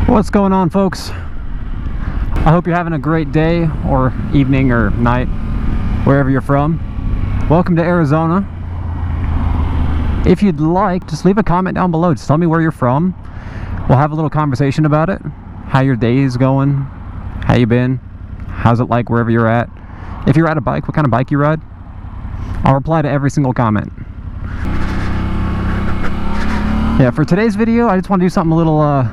What's going on, folks? I hope you're having a great day or evening or night wherever you're from. Welcome to Arizona. If you'd like, just leave a comment down below. Just tell me where you're from. We'll have a little conversation about it. How your day is going, how you been, how's it like wherever you're at. If you ride a bike, what kind of bike you ride. I'll reply to every single comment. Yeah, for today's video, I just want to do something a little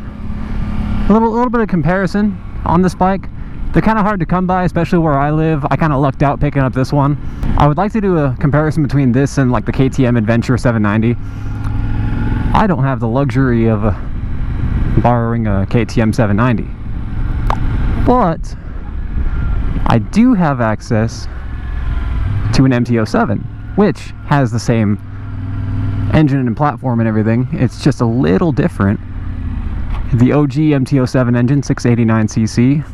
bit of comparison on this bike. They're kind of hard to come by, especially where I live. I kind of lucked out picking up this one. I would like to do a comparison between this and like the KTM Adventure 790. I don't have the luxury of borrowing a KTM 790, but I do have access to an MT-07, which has the same engine and platform and everything. It's just a little different. The OG MT-07 engine, 689cc.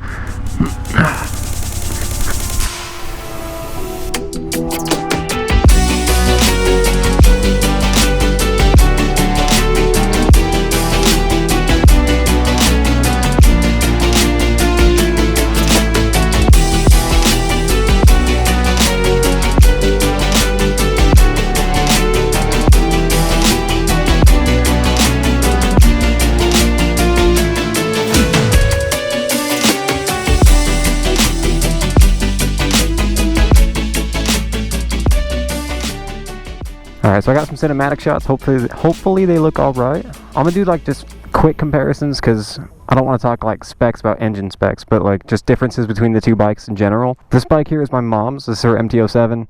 Alright, so I got some cinematic shots. Hopefully they look alright. I'm gonna do like just quick comparisons because I don't want to talk like specs about engine specs, but like just differences between the two bikes in general. This bike here is my mom's. This is her MT-07.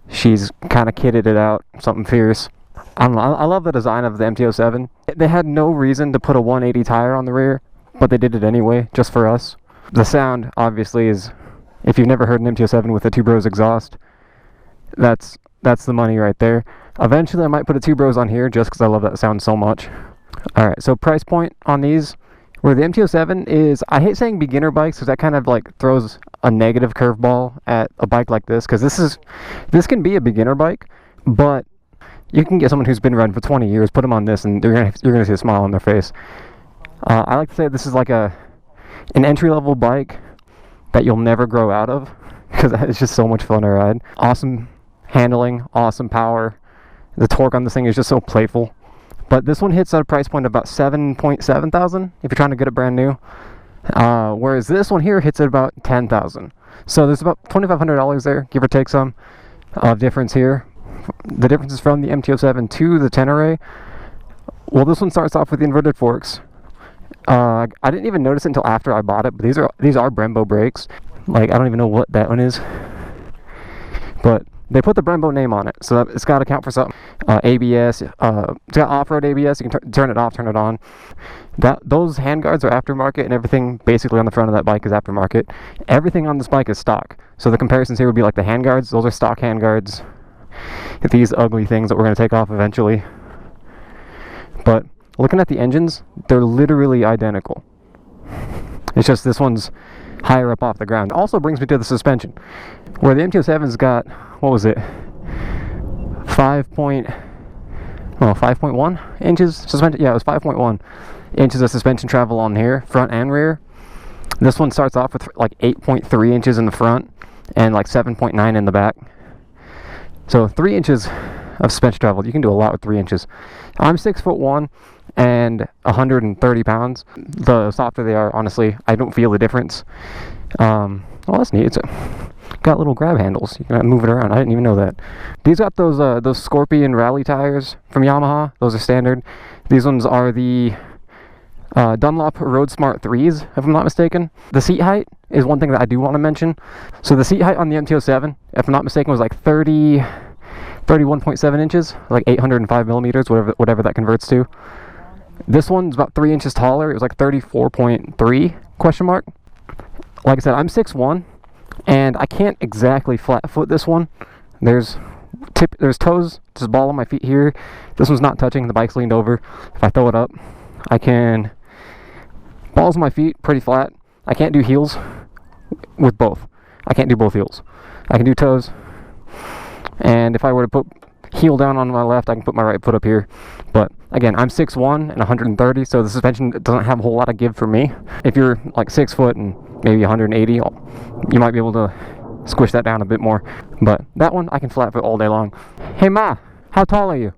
She's kind of kitted it out, something fierce. I don't know, I love the design of the MT-07. They had no reason to put a 180 tire on the rear, but they did it anyway, just for us. The sound, obviously, is, if you've never heard an MT-07 with a Two Bros exhaust, that's the money right there. Eventually I might put a Two Bros on here just because I love that sound so much. Alright, so price point on these, where the MT-07 is, I hate saying beginner bikes because that kind of like throws a negative curveball at a bike like this, because this can be a beginner bike, but you can get someone who's been riding for 20 years, put them on this, and you're gonna see a smile on their face. I like to say this is like an entry-level bike that you'll never grow out of, because it's just so much fun to ride. Awesome handling, awesome power. The torque on this thing is just so playful. But this one hits at a price point of about 7.7 thousand if you're trying to get it brand new. Whereas this one here hits at about 10,000. So there's about $2,500 there, give or take some difference here. The difference is from the MT-07 to the Tenere. Well, this one starts off with the inverted forks. I didn't even notice it until after I bought it, but these are Brembo brakes. Like, I don't even know what that one is, but they put the Brembo name on it, so it's got to count for something. ABS, it's got off-road ABS. You can turn it off, turn it on. Those handguards are aftermarket, and everything basically on the front of that bike is aftermarket. Everything on this bike is stock. So the comparisons here would be like the handguards. Those are stock handguards. These ugly things that we're going to take off eventually. But looking at the engines, they're literally identical. It's just this one's higher up off the ground. Also brings me to the suspension, where the MT-07's got, what was it, 5.1 inches suspension. Yeah, it was 5.1 inches of suspension travel on here, front and rear. This one starts off with like 8.3 inches in the front and like 7.9 in the back. So 3 inches of suspension travel. You can do a lot with 3 inches. I'm 6'1" and 130 pounds. The softer they are, honestly, I don't feel the difference. Well, that's neat. It's got little grab handles. You can move it around. I didn't even know that. These got those Scorpion rally tires from Yamaha. Those are standard. These ones are the Dunlop Road Smart 3s, if I'm not mistaken. The seat height is one thing that I do want to mention. So the seat height on the MT-07, if I'm not mistaken, was like 31.7 inches, like 805 millimeters, whatever that converts to. This one's about 3 inches taller. It was like 34.3 question mark. Like I said, I'm 6'1", and I can't exactly flat foot this one. There's toes, just ball on my feet here. This one's not touching, the bike's leaned over. If I throw it up, I can, balls on my feet, pretty flat. I can't do heels with both. I can't do both heels. I can do toes. And if I were to put heel down on my left, I can put my right foot up here. But again, I'm 6'1" and 130, so the suspension doesn't have a whole lot of give for me. If you're like 6 foot and maybe 180, you might be able to squish that down a bit more. But that one, I can flat foot all day long. Hey Ma, how tall are you?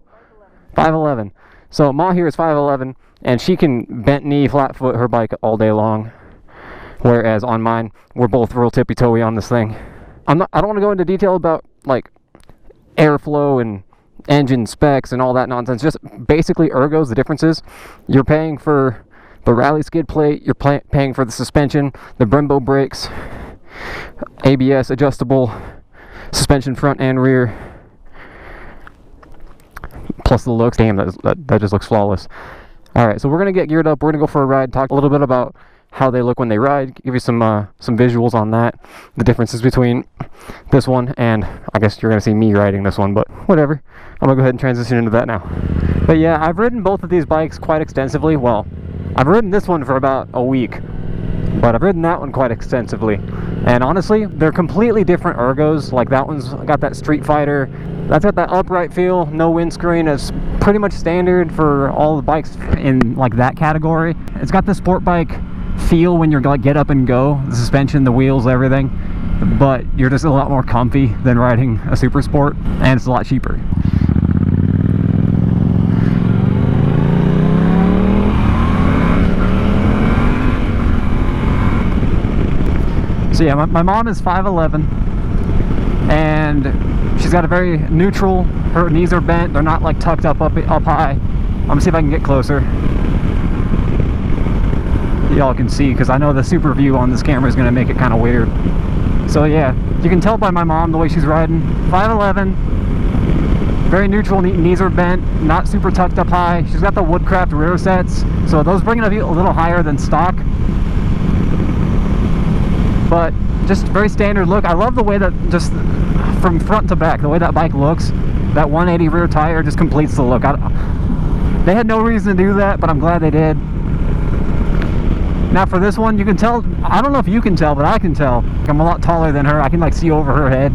5'11". So Ma here is 5'11", and she can bent knee, flat foot her bike all day long. Whereas on mine, we're both real tippy-toey on this thing. I don't want to go into detail about like airflow and engine specs and all that nonsense. Just basically ergos, the differences. You're paying for the rally skid plate, you're paying for the suspension, the Brembo brakes, ABS adjustable suspension front and rear, plus the looks. Damn, that just looks flawless. Alright, so we're going to get geared up, we're going to go for a ride, talk a little bit about how they look when they ride, give you some visuals on that, the differences between this one and I guess you're going to see me riding this one, but whatever. I'm going to go ahead and transition into that now. But yeah, I've ridden both of these bikes quite extensively. Well, I've ridden this one for about a week, but I've ridden that one quite extensively. And honestly, they're completely different ergos. Like that one's got that Street Fighter, that's got that upright feel, no windscreen. It's pretty much standard for all the bikes in like that category. It's got the sport bike feel when you're like get up and go, the suspension, the wheels, everything, but you're just a lot more comfy than riding a super sport, and it's a lot cheaper. So yeah, my mom is 5'11", and she's got a very neutral, her knees are bent, they're not like tucked up high. I'm gonna see if I can get closer. Y'all can see, because I know the super view on this camera is going to make it kind of weird. So yeah, you can tell by my mom the way she's riding. 5'11", very neutral, knees are bent, not super tucked up high. She's got the Woodcraft rear sets, so those bring it a little higher than stock. But just very standard look. I love the way that, just from front to back, the way that bike looks. That 180 rear tire just completes the look. They had no reason to do that, but I'm glad they did. Now for this one, you can tell, I don't know if you can tell, but I can tell. I'm a lot taller than her. I can like see over her head.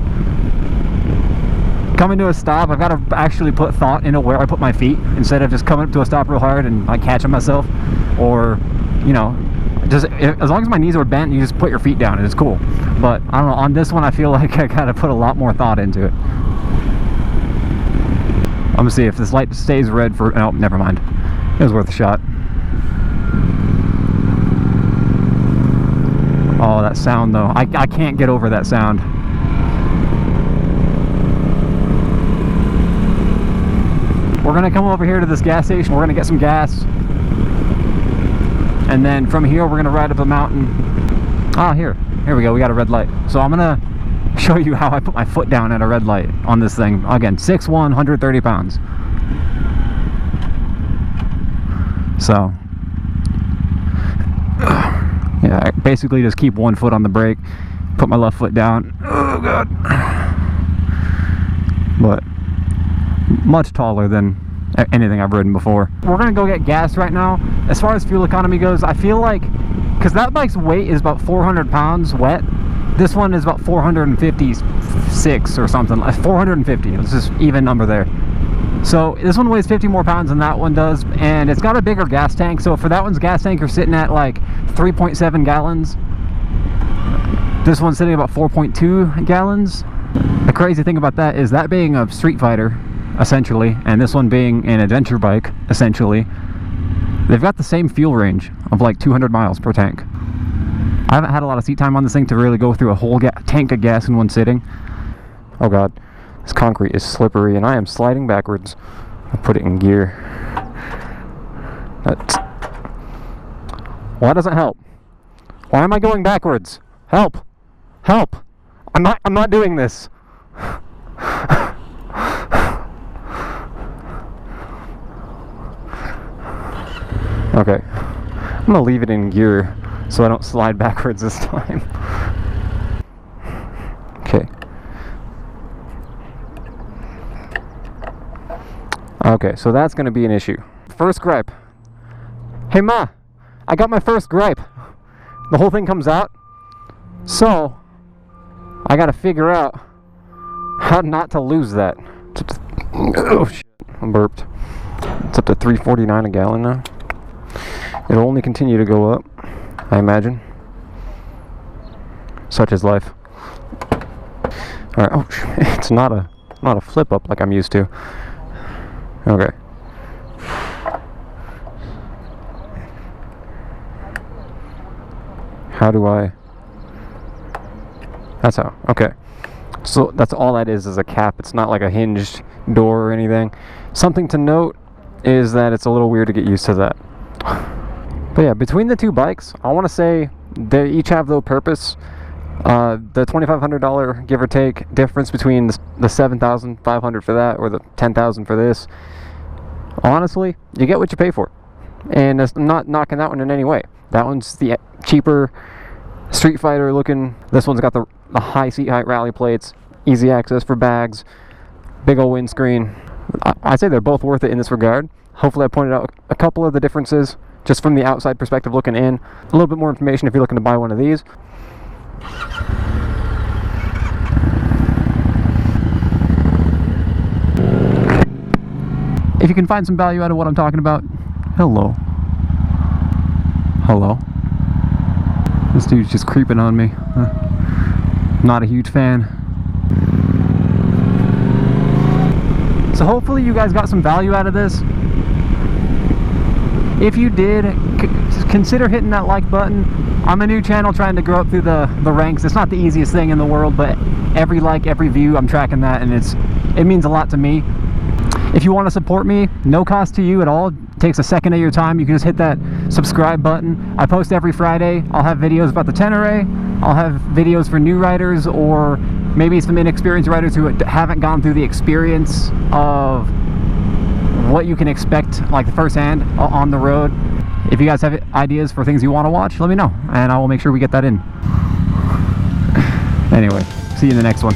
Coming to a stop, I've got to actually put thought into where I put my feet instead of just coming up to a stop real hard and like catching myself. Or, you know, just as long as my knees are bent, you just put your feet down and it's cool. But I don't know, on this one I feel like I gotta put a lot more thought into it. I'm gonna see if this light stays red for, oh, never mind. It was worth a shot. Oh, that sound though. I can't get over that sound. We're gonna come over here to this gas station. We're gonna get some gas. And then from here, we're gonna ride up the mountain. Ah, here we go. We got a red light. So I'm gonna show you how I put my foot down at a red light on this thing. Again, 6'1", 130 pounds. So, yeah, I basically just keep one foot on the brake, put my left foot down. Oh god. But much taller than anything I've ridden before. We're gonna go get gas right now. As far as fuel economy goes, I feel like, because that bike's weight is about 400 pounds wet, this one is about 456 or something, like 450. It's just even number there. So this one weighs 50 more pounds than that one does, and it's got a bigger gas tank. So for that one's gas tank, you're sitting at like 3.7 gallons. This one's sitting at about 4.2 gallons. The crazy thing about that is that being a Street Fighter, essentially, and this one being an adventure bike, essentially, they've got the same fuel range of like 200 miles per tank. I haven't had a lot of seat time on this thing to really go through a whole tank of gas in one sitting. Oh god, this concrete is slippery and I am sliding backwards. I'll put it in gear. Well, that doesn't help. Why am I going backwards? Help! Help! I'm not doing this. Okay, I'm gonna leave it in gear so I don't slide backwards this time. Okay. Okay, so that's gonna be an issue. First gripe. Hey Ma, I got my first gripe. The whole thing comes out. So, I gotta figure out how not to lose that. Oh shit, I burped. It's up to $3.49 a gallon now. It'll only continue to go up, I imagine. Such is life. Alright, oh shit, it's not a flip up like I'm used to. Okay. How do I... That's how, okay. So that's all that is a cap. It's not like a hinged door or anything. Something to note is that it's a little weird to get used to that. But yeah, between the two bikes, I want to say they each have their purpose. The $2,500 give or take difference between the $7,500 for that or the $10,000 for this. Honestly, you get what you pay for, and I'm not knocking that one in any way. That one's the cheaper Street Fighter looking. This one's got the high seat height rally plates, easy access for bags, big old windscreen. I say they're both worth it in this regard. Hopefully I pointed out a couple of the differences just from the outside perspective looking in. A little bit more information if you're looking to buy one of these. If you can find some value out of what I'm talking about, hello. Hello. This dude's just creeping on me. Not a huge fan. So hopefully you guys got some value out of this. If you did, consider hitting that like button. I'm a new channel trying to grow up through the ranks. It's not the easiest thing in the world, but every like, every view, I'm tracking that, and it means a lot to me. If you want to support me, no cost to you at all. It takes a second of your time. You can just hit that subscribe button. I post every Friday. I'll have videos about the Tenere. I'll have videos for new riders, or maybe some inexperienced riders who haven't gone through the experience of what you can expect, like the first hand on the road. If you guys have ideas for things you want to watch, let me know, and I will make sure we get that in. Anyway, see you in the next one.